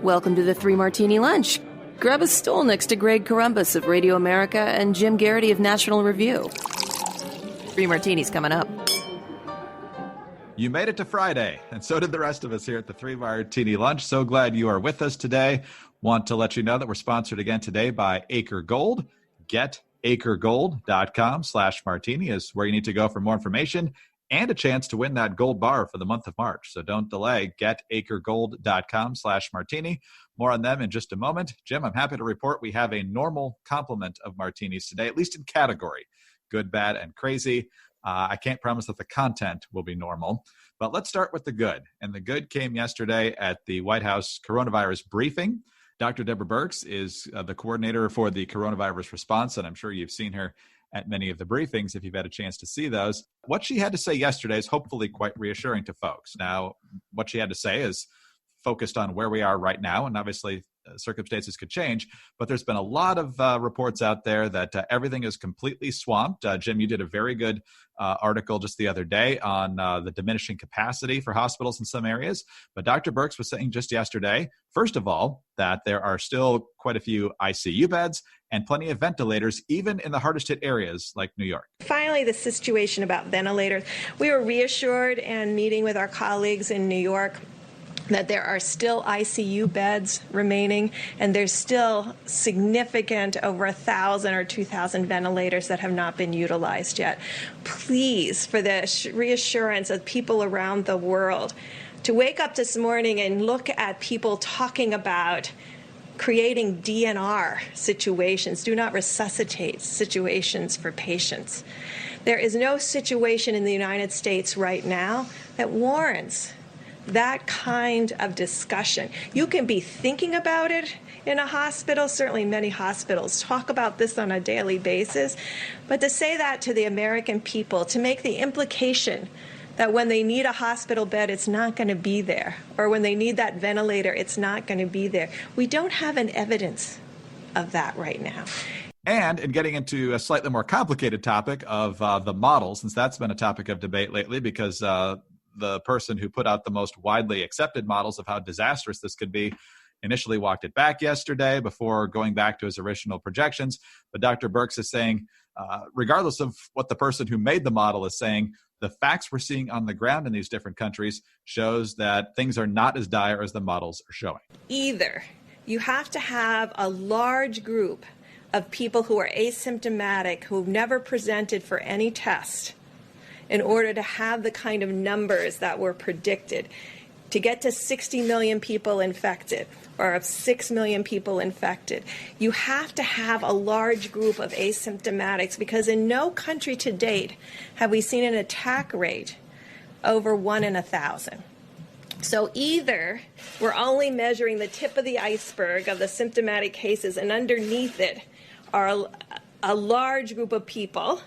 Welcome to the Three Martini Lunch. Grab a stool next to Greg Columbus of Radio America and Jim Garrity of National Review. Three Martinis coming up. You made it to Friday, and so did the rest of us here at the Three Martini Lunch. So glad you are with us today. Want to let you know that we're sponsored again today by Acre Gold. GetAcreGold.com/martini is where you need to go for more information and a chance to win that gold bar for the month of March. So don't delay. GetAcreGold.com/martini. More on them in just a moment. Jim, I'm happy to report we have a normal complement of martinis today, at least in category. Good, bad, and crazy. I can't promise that the content will be normal, but let's start with the good. And the good came yesterday at the White House coronavirus briefing. Dr. Deborah Birx is the coordinator for the coronavirus response, and I'm sure you've seen her at many of the briefings if you've had a chance to see those. What she had to say yesterday is hopefully quite reassuring to folks. Now, what she had to say is focused on where we are right now, and obviously circumstances could change, but there's been a lot of reports out there that everything is completely swamped. Jim, you did a very good article just the other day on the diminishing capacity for hospitals in some areas, but Dr. Burks was saying just yesterday, first of all, that there are still quite a few ICU beds and plenty of ventilators, even in the hardest hit areas like New York. Finally, the situation about ventilators. We were reassured and meeting with our colleagues in New York that there are still ICU beds remaining, and there's still significant over 1,000 or 2,000 ventilators that have not been utilized yet. Please, for the reassurance of people around the world, to wake up this morning and look at people talking about creating DNR situations, do not resuscitate situations for patients. There is no situation in the United States right now that warrants that kind of discussion. You can be thinking about it in a hospital. Certainly many hospitals talk about this on a daily basis. But to say that to the American people, to make the implication that when they need a hospital bed, it's not going to be there, or when they need that ventilator, it's not going to be there. We don't have an evidence of that right now. And in getting into a slightly more complicated topic of the model, since that's been a topic of debate lately, because the person who put out the most widely accepted models of how disastrous this could be initially walked it back yesterday before going back to his original projections. But Dr. Burks is saying, regardless of what the person who made the model is saying, the facts we're seeing on the ground in these different countries shows that things are not as dire as the models are showing. Either you have to have a large group of people who are asymptomatic, who've never presented for any test, in order to have the kind of numbers that were predicted. To get to 60 million people infected, or 6 million people infected, you have to have a large group of asymptomatics, because in no country to date have we seen an attack rate over 1 in 1,000. So either we're only measuring the tip of the iceberg of the symptomatic cases, and underneath it are a large group of people.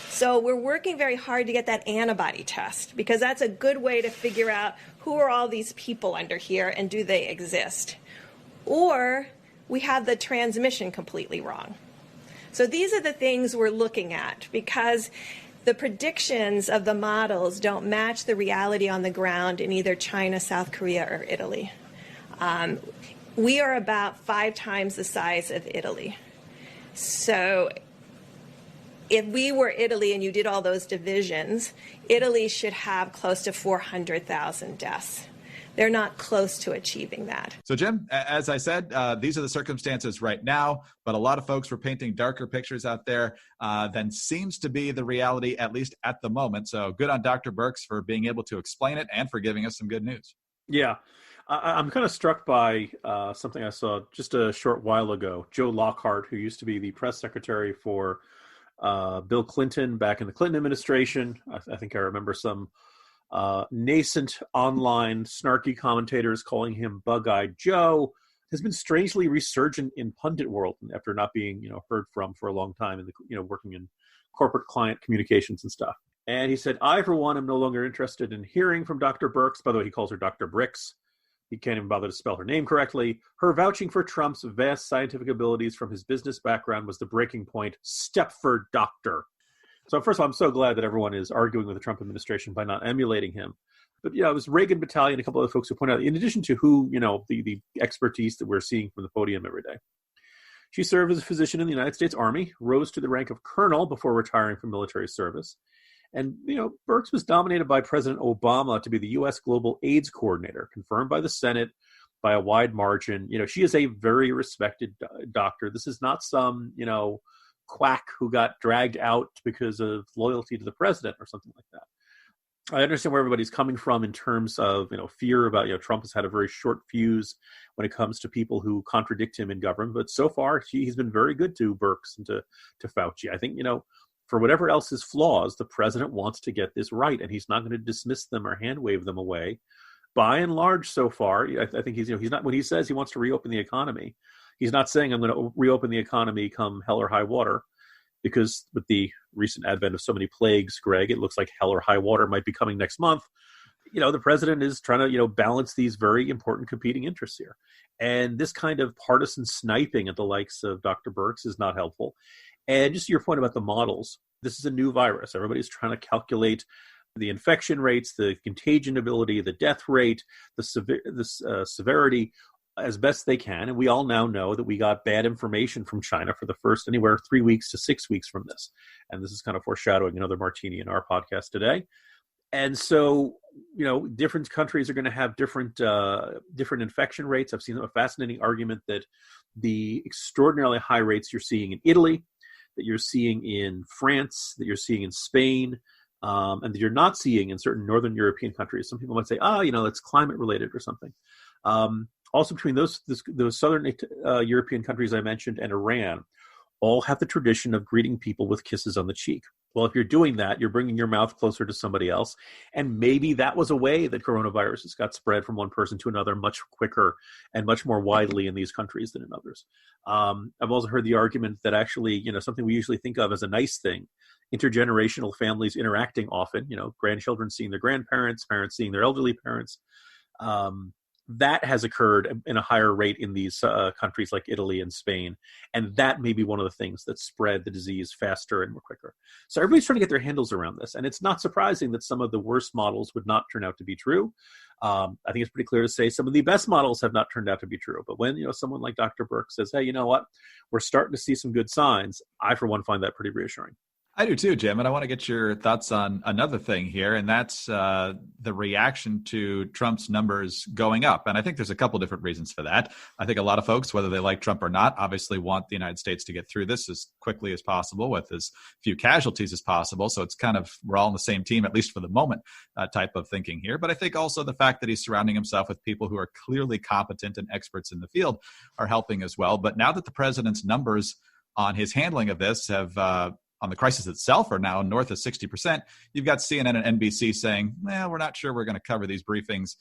So we're working very hard to get that antibody test, because that's a good way to figure out who are all these people under here and do they exist. Or we have the transmission completely wrong. So these are the things we're looking at, because the predictions of the models don't match the reality on the ground in either China, South Korea, or Italy. We are about 5 times the size of Italy. So if we were Italy and you did all those divisions, Italy should have close to 400,000 deaths. They're not close to achieving that. So, Jim, as I said, these are the circumstances right now, but a lot of folks were painting darker pictures out there than seems to be the reality, at least at the moment. So good on Dr. Burks for being able to explain it and for giving us some good news. Yeah. I'm kind of struck by something I saw just a short while ago. Joe Lockhart, who used to be the press secretary for Bill Clinton back in the Clinton administration. I think I remember some nascent online snarky commentators calling him Bug-Eyed Joe, has been strangely resurgent in pundit world after not being, heard from for a long time in the, working in corporate client communications and stuff. And he said, I, for one, am no longer interested in hearing from Dr. Burks. By the way, he calls her Dr. Birx. He can't even bother to spell her name correctly. Her vouching for Trump's vast scientific abilities from his business background was the breaking point. Stepford doctor. So first of all, I'm so glad that everyone is arguing with the Trump administration by not emulating him. But it was Reagan Battalion, a couple of folks who point out, in addition to who, the expertise that we're seeing from the podium every day. She served as a physician in the United States Army, rose to the rank of colonel before retiring from military service. And, Burks was nominated by President Obama to be the U.S. Global AIDS Coordinator, confirmed by the Senate by a wide margin. She is a very respected doctor. This is not some, quack who got dragged out because of loyalty to the president or something like that. I understand where everybody's coming from in terms of, fear about, Trump has had a very short fuse when it comes to people who contradict him in government. But so far, he's been very good to Birx and to Fauci. I think, for whatever else his flaws, the president wants to get this right, and he's not going to dismiss them or hand wave them away. By and large, so far, I think he's not, when he says he wants to reopen the economy, he's not saying I'm going to reopen the economy come hell or high water. Because with the recent advent of so many plagues, Greg, it looks like hell or high water might be coming next month. The president is trying to, balance these very important competing interests here. And this kind of partisan sniping at the likes of Dr. Birx is not helpful. And just to your point about the models, this is a new virus. Everybody's trying to calculate the infection rates, the contagion ability, the death rate, the severity, as best they can. And we all now know that we got bad information from China for the first anywhere 3 weeks to 6 weeks from this. And this is kind of foreshadowing another Martini in our podcast today. And so, different countries are going to have different infection rates. I've seen a fascinating argument that the extraordinarily high rates you're seeing in Italy, that you're seeing in France, that you're seeing in Spain, and that you're not seeing in certain Northern European countries. Some people might say, it's climate related or something. Also, between those southern European countries I mentioned and Iran, all have the tradition of greeting people with kisses on the cheek. Well, if you're doing that, you're bringing your mouth closer to somebody else. And maybe that was a way that coronaviruses got spread from one person to another much quicker and much more widely in these countries than in others. I've also heard the argument that actually, something we usually think of as a nice thing, intergenerational families interacting often, grandchildren seeing their grandparents, parents seeing their elderly parents, that has occurred in a higher rate in these countries like Italy and Spain. And that may be one of the things that spread the disease faster and more quicker. So everybody's trying to get their handles around this. And it's not surprising that some of the worst models would not turn out to be true. I think it's pretty clear to say some of the best models have not turned out to be true. But when, someone like Dr. Burks says, hey, you know what, we're starting to see some good signs, I, for one, find that pretty reassuring. I do too, Jim, and I want to get your thoughts on another thing here, and that's the reaction to Trump's numbers going up. And I think there's a couple different reasons for that. I think a lot of folks, whether they like Trump or not, obviously want the United States to get through this as quickly as possible with as few casualties as possible. So it's kind of, we're all on the same team, at least for the moment, type of thinking here. But I think also the fact that he's surrounding himself with people who are clearly competent and experts in the field are helping as well. But now that the president's numbers on his handling of this have on the crisis itself are now north of 60%. You've got CNN and NBC saying, we're not sure we're going to cover these briefings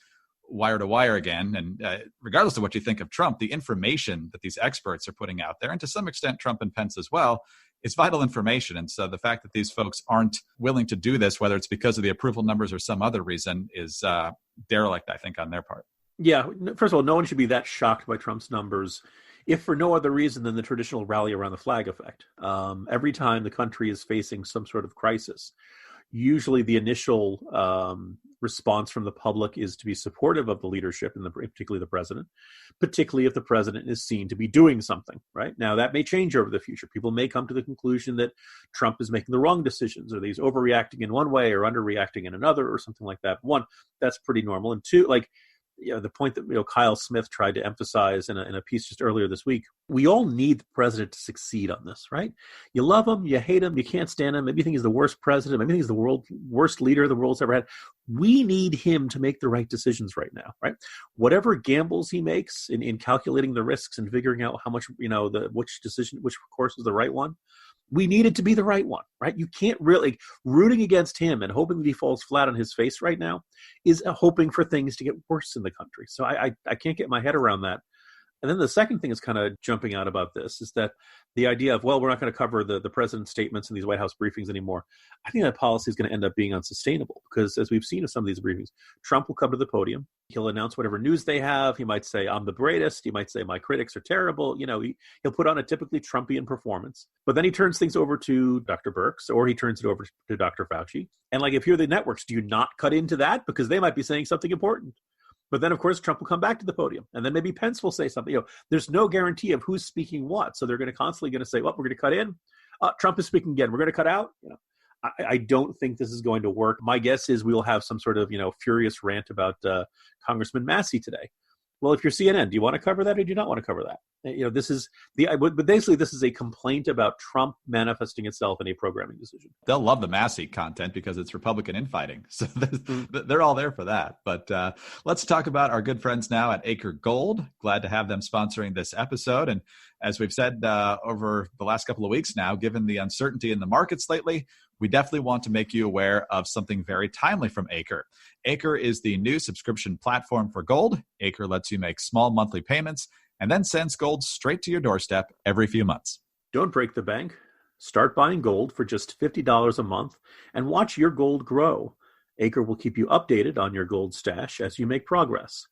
wire to wire again. And regardless of what you think of Trump, the information that these experts are putting out there, and to some extent Trump and Pence as well, is vital information. And so the fact that these folks aren't willing to do this, whether it's because of the approval numbers or some other reason, is derelict, I think, on their part. Yeah. First of all, no one should be that shocked by Trump's numbers, if for no other reason than the traditional rally around the flag effect. Every time the country is facing some sort of crisis, usually the initial response from the public is to be supportive of the leadership, and particularly the president, particularly if the president is seen to be doing something, right? Now, that may change over the future. People may come to the conclusion that Trump is making the wrong decisions, or that he's overreacting in one way or underreacting in another, or something like that. One, that's pretty normal. And two, the point that Kyle Smith tried to emphasize in a piece just earlier this week, we all need the president to succeed on this, right? You love him, you hate him, you can't stand him. Maybe you think he's the worst president. Maybe you think he's the worst leader the world's ever had. We need him to make the right decisions right now, right? Whatever gambles he makes in calculating the risks and figuring out how much, which course is the right one. We need it to be the right one, right? You can't really, rooting against him and hoping that he falls flat on his face right now is hoping for things to get worse in the country. So I can't get my head around that. And then the second thing is kind of jumping out about this is that the idea of, well, we're not going to cover the president's statements and these White House briefings anymore. I think that policy is going to end up being unsustainable because, as we've seen in some of these briefings, Trump will come to the podium. He'll announce whatever news they have. He might say, I'm the greatest. He might say, my critics are terrible. He'll put on a typically Trumpian performance. But then he turns things over to Dr. Birx, or he turns it over to Dr. Fauci. And if you're the networks, do you not cut into that? Because they might be saying something important. But then, of course, Trump will come back to the podium, and then maybe Pence will say something. There's no guarantee of who's speaking what, so they're going to say, "Well, we're going to cut in. Trump is speaking again. We're going to cut out." I don't think this is going to work. My guess is we will have some sort of furious rant about Congressman Massie today. Well, if you're CNN, do you want to cover that or do you not want to cover that? This is but basically this is a complaint about Trump manifesting itself in a programming decision. They'll love the Massie content because it's Republican infighting. So they're all there for that. But let's talk about our good friends now at Acre Gold. Glad to have them sponsoring this episode. And as we've said over the last couple of weeks now, given the uncertainty in the markets lately, we definitely want to make you aware of something very timely from Acre. Acre is the new subscription platform for gold. Acre lets you make small monthly payments and then sends gold straight to your doorstep every few months. Don't break the bank. Start buying gold for just $50 a month and watch your gold grow. Acre will keep you updated on your gold stash as you make progress.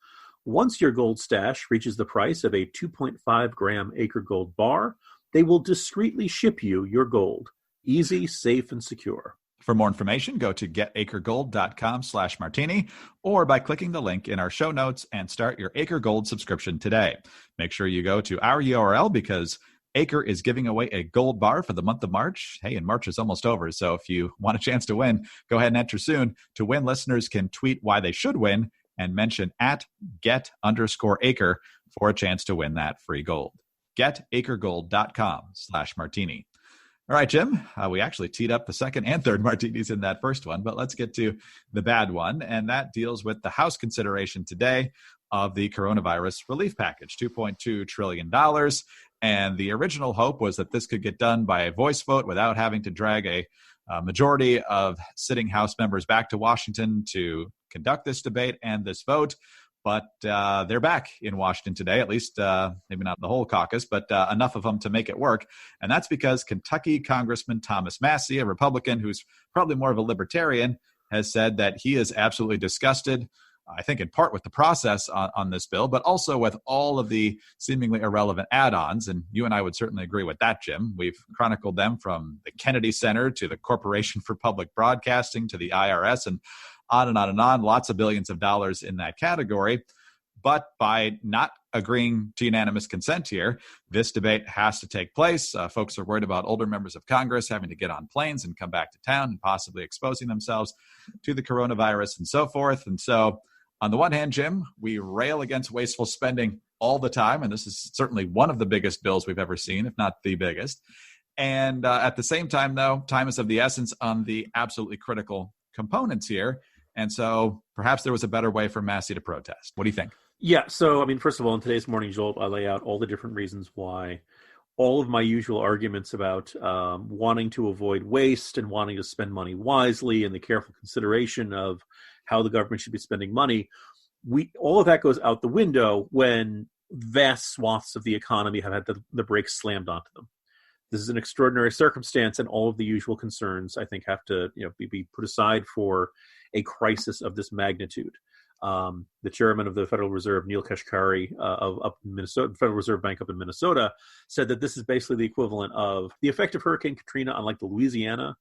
Once your gold stash reaches the price of a 2.5 gram Acre Gold bar, they will discreetly ship you your gold. Easy, safe, and secure. For more information, go to getacregold.com/martini or by clicking the link in our show notes and start your Acre Gold subscription today. Make sure you go to our URL because Acre is giving away a gold bar for the month of March. Hey, and March is almost over, so if you want a chance to win, go ahead and enter soon. To win, listeners can tweet why they should win and mention @get_Acre for a chance to win that free gold. Getacregold.com/martini. All right, Jim, we actually teed up the second and third martinis in that first one, but let's get to the bad one, and that deals with the House consideration today of the coronavirus relief package, $2.2 trillion. And the original hope was that this could get done by a voice vote without having to drag a majority of sitting House members back to Washington to conduct this debate and this vote. But they're back in Washington today, at least maybe not the whole caucus, but enough of them to make it work. And that's because Kentucky Congressman Thomas Massie, a Republican who's probably more of a libertarian, has said that he is absolutely disgusted, I think in part with the process on this bill, but also with all of the seemingly irrelevant add-ons. And you and I would certainly agree with that, Jim. We've chronicled them from the Kennedy Center to the Corporation for Public Broadcasting to the IRS and on and on and on, lots of billions of dollars in that category. But by not agreeing to unanimous consent here, this debate has to take place. Folks are worried about older members of Congress having to get on planes and come back to town and possibly exposing themselves to the coronavirus and so forth. And so on the one hand, Jim, we rail against wasteful spending all the time. And this is certainly one of the biggest bills we've ever seen, if not the biggest. And at the same time, though, time is of the essence on the absolutely critical components here. And so perhaps there was a better way for Massie to protest. What do you think? Yeah. So, first of all, in today's Morning Jolt, I lay out all the different reasons why all of my usual arguments about wanting to avoid waste and wanting to spend money wisely and the careful consideration of how the government should be spending money, all of that goes out the window when vast swaths of the economy have had the brakes slammed onto them. This is an extraordinary circumstance, and all of the usual concerns, I think, have to be put aside for a crisis of this magnitude. The chairman of the Federal Reserve, Neil Kashkari, of Minnesota, Federal Reserve Bank up in Minnesota, said that this is basically the equivalent of the effect of Hurricane Katrina on the Louisiana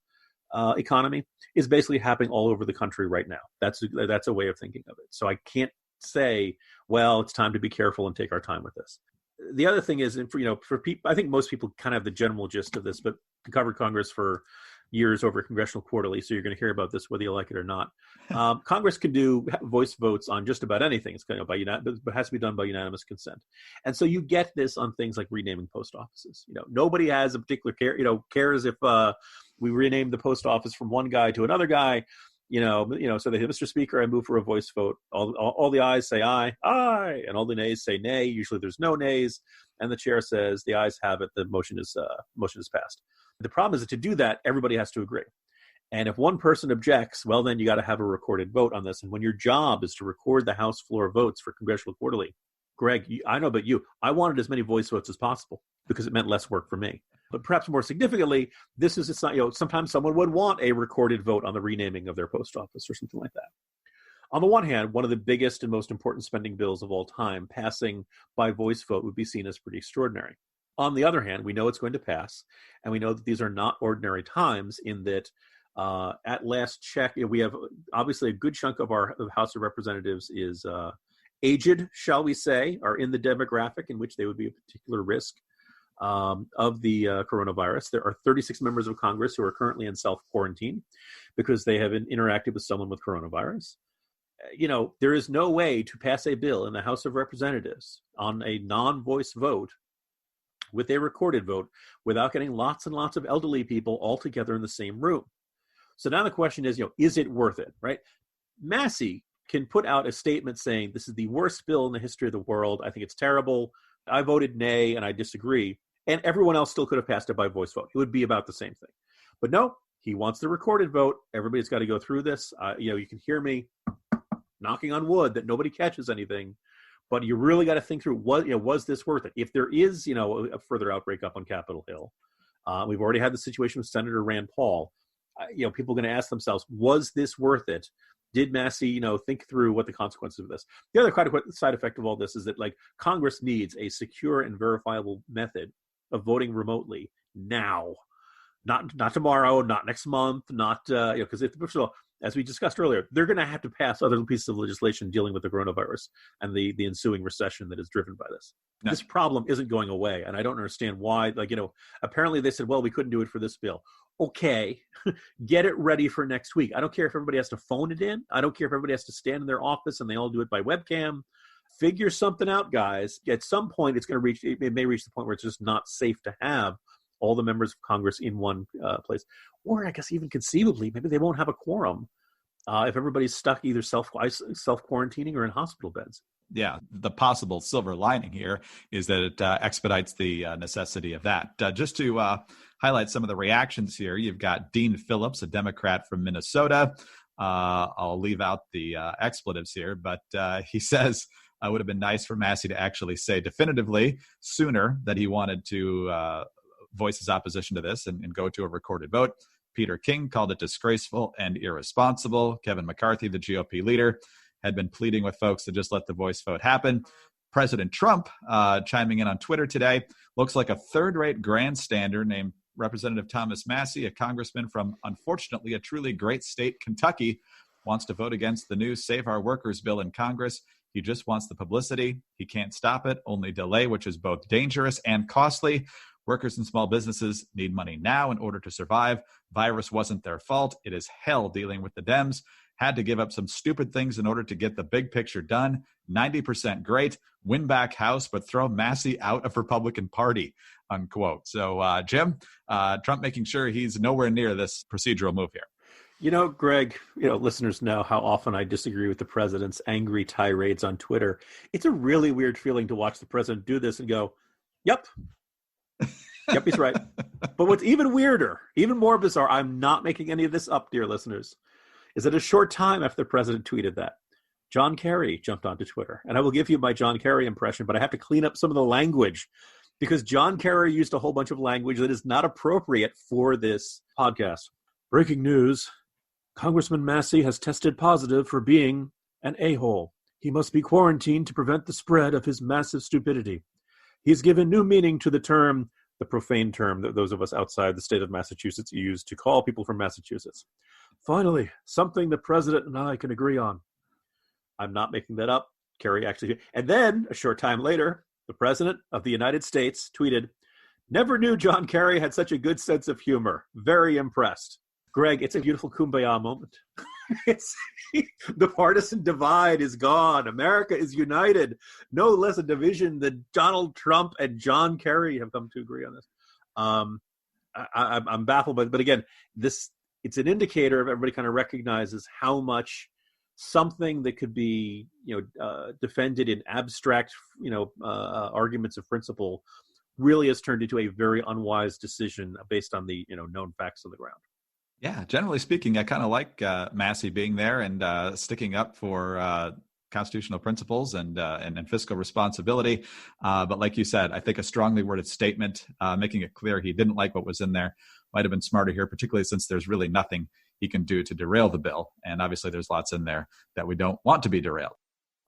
economy is basically happening all over the country right now. That's a way of thinking of it. So I can't say, well, it's time to be careful and take our time with this. The other thing is, for people, I think most people kind of have the general gist of this, but covered Congress for years over Congressional Quarterly, so you're going to hear about this whether you like it or not. Congress can do voice votes on just about anything. It's but it has to be done by unanimous consent. And so you get this on things like renaming post offices. Nobody has a particular cares if we rename the post office from one guy to another guy. So they say, Mr. Speaker, I move for a voice vote. All the ayes say aye, and all the nays say nay. Usually there's no nays, and the chair says the ayes have it. The motion is passed. The problem is that to do that, everybody has to agree. And if one person objects, well, then you got to have a recorded vote on this. And when your job is to record the House floor votes for Congressional Quarterly, Greg, I know about you. I wanted as many voice votes as possible because it meant less work for me. But perhaps more significantly, it's not, sometimes someone would want a recorded vote on the renaming of their post office or something like that. On the one hand, one of the biggest and most important spending bills of all time, passing by voice vote would be seen as pretty extraordinary. On the other hand, we know it's going to pass, and we know that these are not ordinary times in that at last check, we have obviously a good chunk of our House of Representatives is aged, shall we say, are in the demographic in which they would be a particular risk of the coronavirus. There are 36 members of Congress who are currently in self-quarantine because they have interacted with someone with coronavirus. There is no way to pass a bill in the House of Representatives on a non-voice vote with a recorded vote without getting lots and lots of elderly people all together in the same room. So now the question is it worth it, right? Massie can put out a statement saying this is the worst bill in the history of the world. I think it's terrible. I voted nay and I disagree. And everyone else still could have passed it by voice vote. It would be about the same thing. But no, he wants the recorded vote. Everybody's got to go through this. You can hear me knocking on wood that nobody catches anything. But you really got to think through was this worth it? If there is, a further outbreak up on Capitol Hill, we've already had the situation with Senator Rand Paul. People are going to ask themselves, was this worth it? Did Massie, think through what the consequences of this? The other quite side effect of all this is that Congress needs a secure and verifiable method of voting remotely now, not tomorrow, not next month, not because first of all, as we discussed earlier, they're going to have to pass other pieces of legislation dealing with the coronavirus and the ensuing recession that is driven by this. No. This problem isn't going away, and I don't understand why. Apparently they said, well, we couldn't do it for this bill. Okay, get it ready for next week. I don't care if everybody has to phone it in. I don't care if everybody has to stand in their office and they all do it by webcam. Figure something out, guys. At some point, it may reach the point where it's just not safe to have all the members of Congress in one place. Or I guess even conceivably, maybe they won't have a quorum if everybody's stuck either self-quarantining or in hospital beds. Yeah, the possible silver lining here is that it expedites the necessity of that. Just to highlight some of the reactions here, you've got Dean Phillips, a Democrat from Minnesota. I'll leave out the expletives here, but he says it would have been nice for Massie to actually say definitively sooner that he wanted to voice his opposition to this and go to a recorded vote. Peter King called it disgraceful and irresponsible. Kevin McCarthy, the GOP leader, had been pleading with folks to just let the voice vote happen. President Trump, chiming in on Twitter today, looks like a third-rate grandstander named Representative Thomas Massie, a congressman from, unfortunately, a truly great state, Kentucky, wants to vote against the new Save Our Workers bill in Congress. He just wants the publicity. He can't stop it, only delay, which is both dangerous and costly. Workers and small businesses need money now in order to survive. Virus wasn't their fault. It is hell dealing with the Dems. Had to give up some stupid things in order to get the big picture done. 90% great. Win back House, but throw Massie out of Republican Party, unquote. So, Jim, Trump making sure he's nowhere near this procedural move here. Greg, listeners know how often I disagree with the president's angry tirades on Twitter. It's a really weird feeling to watch the president do this and go, yep. Yep, he's right. But what's even weirder, even more bizarre, I'm not making any of this up, dear listeners, is that a short time after the president tweeted that, John Kerry jumped onto Twitter. And I will give you my John Kerry impression, but I have to clean up some of the language because John Kerry used a whole bunch of language that is not appropriate for this podcast. Breaking news. Congressman Massie has tested positive for being an a-hole. He must be quarantined to prevent the spread of his massive stupidity. He's given new meaning to the term, the profane term that those of us outside the state of Massachusetts use to call people from Massachusetts. Finally, something the president and I can agree on. I'm not making that up. Kerry actually. And then, a short time later, the president of the United States tweeted, "Never knew John Kerry had such a good sense of humor. Very impressed." Greg, it's a beautiful kumbaya moment. The partisan divide is gone. America is united. No less a division than Donald Trump and John Kerry have come to agree on this. I'm baffled, but again, it's an indicator of everybody kind of recognizes how much something that could be defended in abstract arguments of principle really has turned into a very unwise decision based on the known facts on the ground. Yeah, generally speaking, I kind of like Massie being there and sticking up for constitutional principles and fiscal responsibility. But like you said, I think a strongly worded statement making it clear he didn't like what was in there might have been smarter here, particularly since there's really nothing he can do to derail the bill. And obviously there's lots in there that we don't want to be derailed.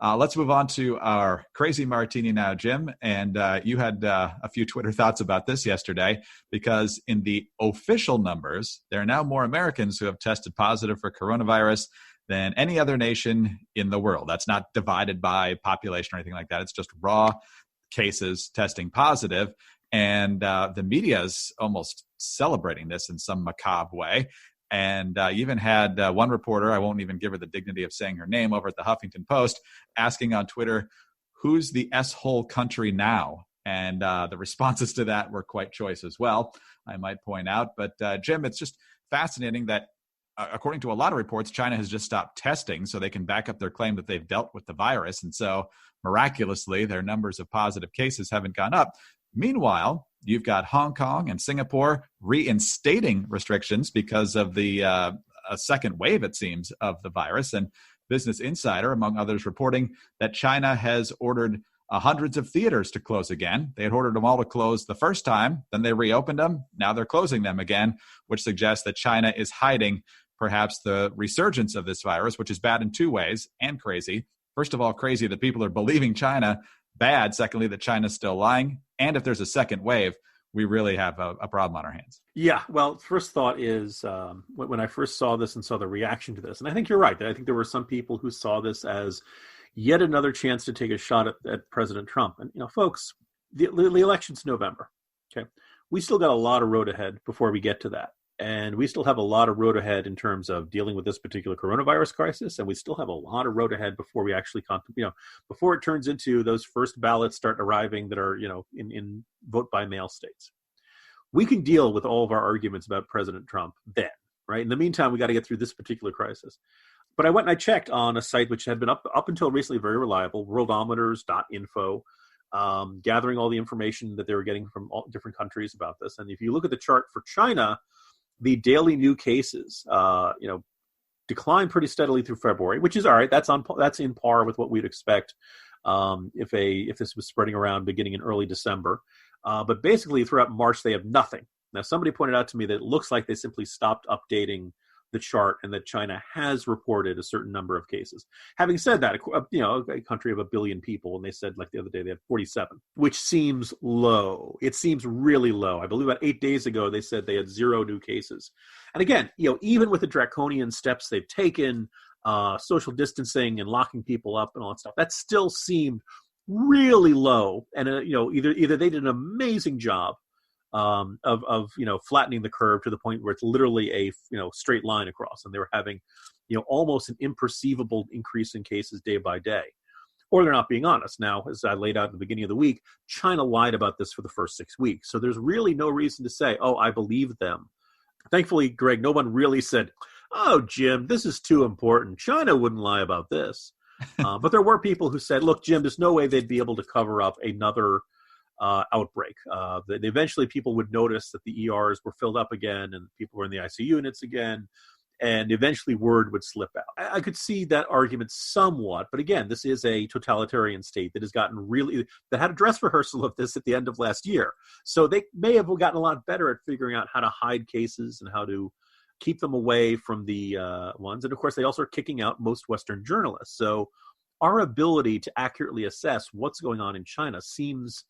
Let's move on to our crazy martini now, Jim. And you had a few Twitter thoughts about this yesterday, because in the official numbers, there are now more Americans who have tested positive for coronavirus than any other nation in the world. That's not divided by population or anything like that. It's just raw cases testing positive. And the media is almost celebrating this in some macabre way. And you even had one reporter, I won't even give her the dignity of saying her name, over at the Huffington Post, asking on Twitter, who's the S-hole country now? And the responses to that were quite choice as well, I might point out. But Jim, it's just fascinating that according to a lot of reports, China has just stopped testing so they can back up their claim that they've dealt with the virus. And so miraculously, their numbers of positive cases haven't gone up. Meanwhile, you've got Hong Kong and Singapore reinstating restrictions because of the a second wave, it seems, of the virus. And Business Insider, among others, reporting that China has ordered hundreds of theaters to close again. They had ordered them all to close the first time, then they reopened them. Now they're closing them again, which suggests that China is hiding perhaps the resurgence of this virus, which is bad in two ways and crazy. First of all, crazy that people are believing China. Bad, secondly, that China's still lying. And if there's a second wave, we really have a problem on our hands. Yeah, well, first thought is when I first saw this and saw the reaction to this, and I think you're right. I think there were some people who saw this as yet another chance to take a shot at President Trump. And, folks, the election's November. Okay, we still got a lot of road ahead before we get to that. And we still have a lot of road ahead in terms of dealing with this particular coronavirus crisis. And we still have a lot of road ahead before we actually, before it turns into those first ballots start arriving that are, in vote by mail states. We can deal with all of our arguments about President Trump then, right? In the meantime, we got to get through this particular crisis. But I went and I checked on a site which had been up until recently very reliable, worldometers.info, gathering all the information that they were getting from all different countries about this. And if you look at the chart for China, the daily new cases, declined pretty steadily through February, which is all right. That's in par with what we'd expect if this was spreading around beginning in early December. But basically, throughout March, they have nothing. Now, somebody pointed out to me that it looks like they simply stopped updating the chart and that China has reported a certain number of cases. Having said that, a country of 1 billion people, and they said like the other day they had 47, which seems low. It seems really low. I believe about 8 days ago they said they had 0 new cases. And again, even with the draconian steps they've taken, social distancing and locking people up and all that stuff, that still seemed really low. And either they did an amazing job of flattening the curve to the point where it's literally a straight line across, and they were having almost an imperceivable increase in cases day by day, or they're not being honest. Now, as I laid out at the beginning of the week, China lied about this for the first 6 weeks, so there's really no reason to say, oh, I believe them. Thankfully, Greg, no one really said, oh, Jim, this is too important. China wouldn't lie about this. But there were people who said, look, Jim, there's no way they'd be able to cover up another outbreak. Eventually people would notice that the ERs were filled up again and people were in the ICU units again, and eventually word would slip out. I could see that argument somewhat, but again, this is a totalitarian state that has that had a dress rehearsal of this at the end of last year. So they may have gotten a lot better at figuring out how to hide cases and how to keep them away from the ones. And of course, they also are kicking out most Western journalists. So our ability to accurately assess what's going on in China seems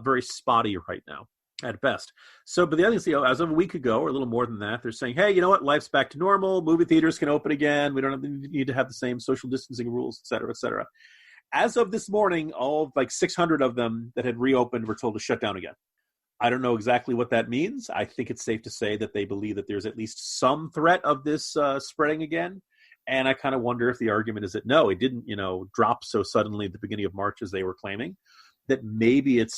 very spotty right now at best. So, but the other thing, as of a week ago or a little more than that, they're saying, hey, you know what? Life's back to normal. Movie theaters can open again. We don't need to have the same social distancing rules, et cetera, et cetera. As of this morning, all like 600 of them that had reopened were told to shut down again. I don't know exactly what that means. I think it's safe to say that they believe that there's at least some threat of this spreading again. And I kind of wonder if the argument is that no, it didn't, drop so suddenly at the beginning of March as they were claiming. That maybe it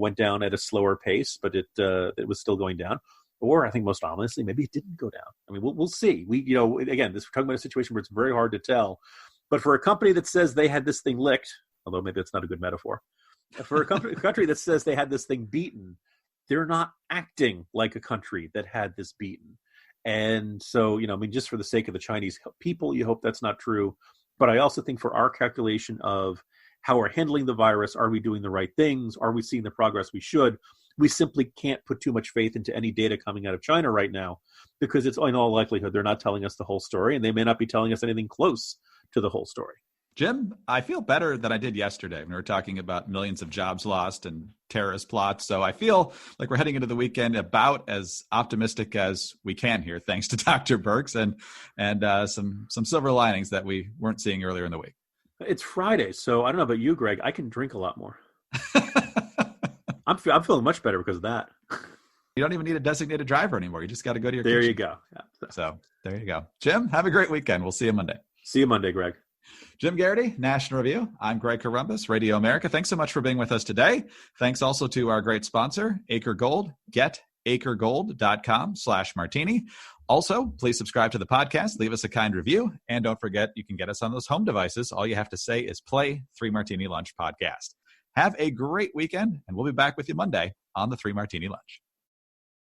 went down at a slower pace, but it was still going down. Or I think most ominously, maybe it didn't go down. I mean, we'll see. Again, this we're talking about a situation where it's very hard to tell. But for a company that says they had this thing licked, although maybe that's not a good metaphor, for a country that says they had this thing beaten, they're not acting like a country that had this beaten. And so, just for the sake of the Chinese people, you hope that's not true. But I also think for our calculation of how we're handling the virus, are we doing the right things? Are we seeing the progress we should? We simply can't put too much faith into any data coming out of China right now, because it's in all likelihood they're not telling us the whole story, and they may not be telling us anything close to the whole story. Jim, I feel better than I did yesterday when we were talking about millions of jobs lost and terrorist plots. So I feel like we're heading into the weekend about as optimistic as we can here, thanks to Dr. Burks and some silver linings that we weren't seeing earlier in the week. It's Friday, so I don't know about you, Greg. I can drink a lot more. I'm feeling much better because of that. You don't even need a designated driver anymore. You just got to go to your There kitchen. you go. Yeah. So there you go. Jim, have a great weekend. We'll see you Monday. See you Monday, Greg. Jim Garrity, National Review. I'm Greg Corombos, Radio America. Thanks so much for being with us today. Thanks also to our great sponsor, Acre Gold. Get acregold.com/martini. Also, please subscribe to the podcast, leave us a kind review, and don't forget you can get us on those home devices. All you have to say is play 3 Martini Lunch podcast. Have a great weekend, and we'll be back with you Monday on the 3 Martini Lunch.